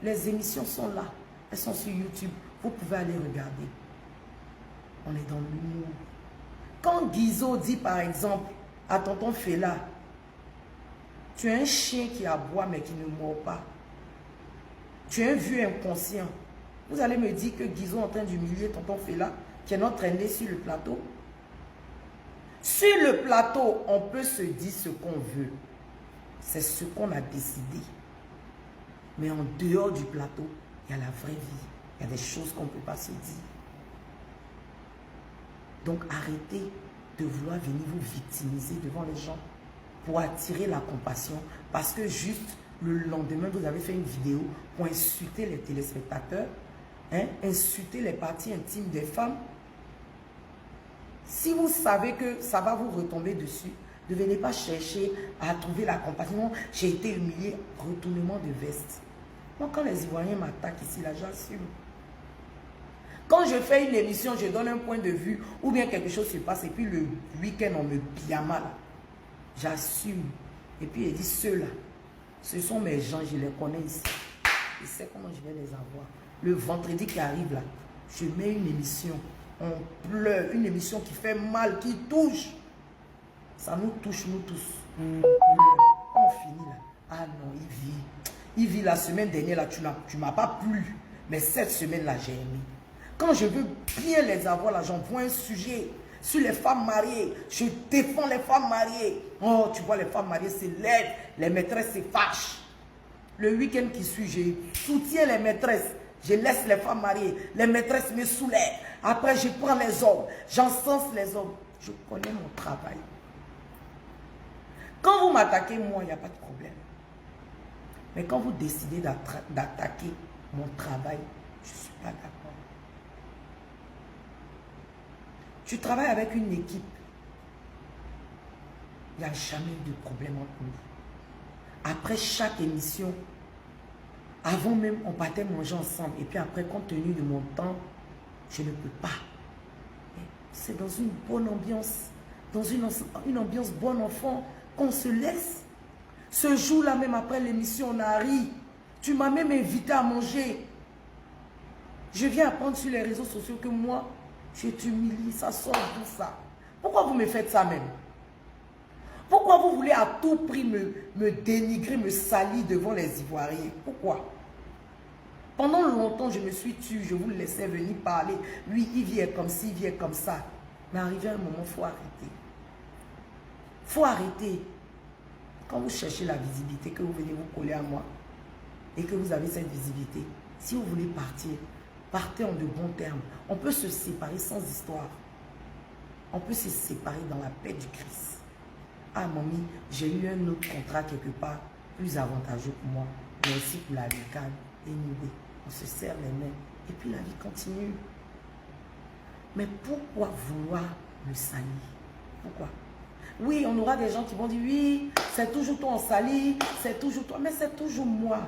Les émissions sont là. Elles sont sur YouTube. Vous pouvez aller regarder. On est dans l'humour. Quand Guizot dit par exemple à tonton Fela, tu es un chien qui aboie mais qui ne mord pas. Tu es un vieux inconscient. Vous allez me dire que Guizot est en train d'humilier tonton Fela, qui est notre aîné sur le plateau. Sur le plateau, on peut se dire ce qu'on veut. C'est ce qu'on a décidé. Mais en dehors du plateau, il y a la vraie vie. Il y a des choses qu'on ne peut pas se dire. Donc arrêtez de vouloir venir vous victimiser devant les gens pour attirer la compassion. Parce que juste le lendemain, vous avez fait une vidéo pour insulter les téléspectateurs, hein, insulter les parties intimes des femmes. Si vous savez que ça va vous retomber dessus, ne venez pas chercher à trouver la compassion. J'ai été humilié, retournement de veste. Moi, quand les Ivoiriens m'attaquent ici, là, j'assume. Quand je fais une émission, je donne un point de vue, ou bien quelque chose se passe, et puis le week-end, on me pyjama là. J'assume. Et puis, il dit, ceux-là, ce sont mes gens, je les connais ici. Je sais comment je vais les avoir. Le vendredi qui arrive là, je mets une émission. On pleure, une émission qui fait mal, qui touche. Ça nous touche, nous tous. On finit là. Ah non, il vit la semaine dernière là, tu m'as pas plu. Mais cette semaine-là, j'ai aimé. Quand je veux bien les avoir là, j'envoie un sujet sur les femmes mariées. Je défends les femmes mariées. Oh, tu vois, les femmes mariées se lèvent, les maîtresses se fâchent. Le week-end qui suit, je soutiens les maîtresses. Je laisse les femmes mariées. Les maîtresses me soulèvent. Après, je prends les hommes. J'encense les hommes. Je connais mon travail. Quand vous m'attaquez, moi, il n'y a pas de problème. Mais quand vous décidez d'attaquer mon travail, je ne suis pas d'accord. Tu travailles avec une équipe. Il n'y a jamais eu de problème entre nous. Après chaque émission, avant même, on partait manger ensemble. Et puis après, compte tenu de mon temps, je ne peux pas. C'est dans une bonne ambiance, dans une ambiance bon enfant, qu'on se laisse. Ce jour-là, même après l'émission, on a ri. Tu m'as même invité à manger. Je viens apprendre sur les réseaux sociaux que moi, je t'humilie, ça sort tout ça. Pourquoi vous me faites ça même? Pourquoi vous voulez à tout prix me dénigrer, me salir devant les Ivoiriens? Pourquoi? Pendant longtemps, je me suis tue, je vous laissais venir parler. Lui, il vient comme ci, il vient comme ça. Mais arrivé à un moment, il faut arrêter. Il faut arrêter. Quand vous cherchez la visibilité, que vous venez vous coller à moi, et que vous avez cette visibilité, si vous voulez partir, partez en de bons termes. On peut se séparer sans histoire. On peut se séparer dans la paix du Christ. Ah, mamie, j'ai eu un autre contrat quelque part, plus avantageux pour moi, mais aussi pour la locale. Et nous, on se serre les mains. Et puis la vie continue. Mais pourquoi vouloir me salir? Pourquoi? Oui, on aura des gens qui vont dire, oui, c'est toujours toi en salit, c'est toujours toi. Mais c'est toujours moi.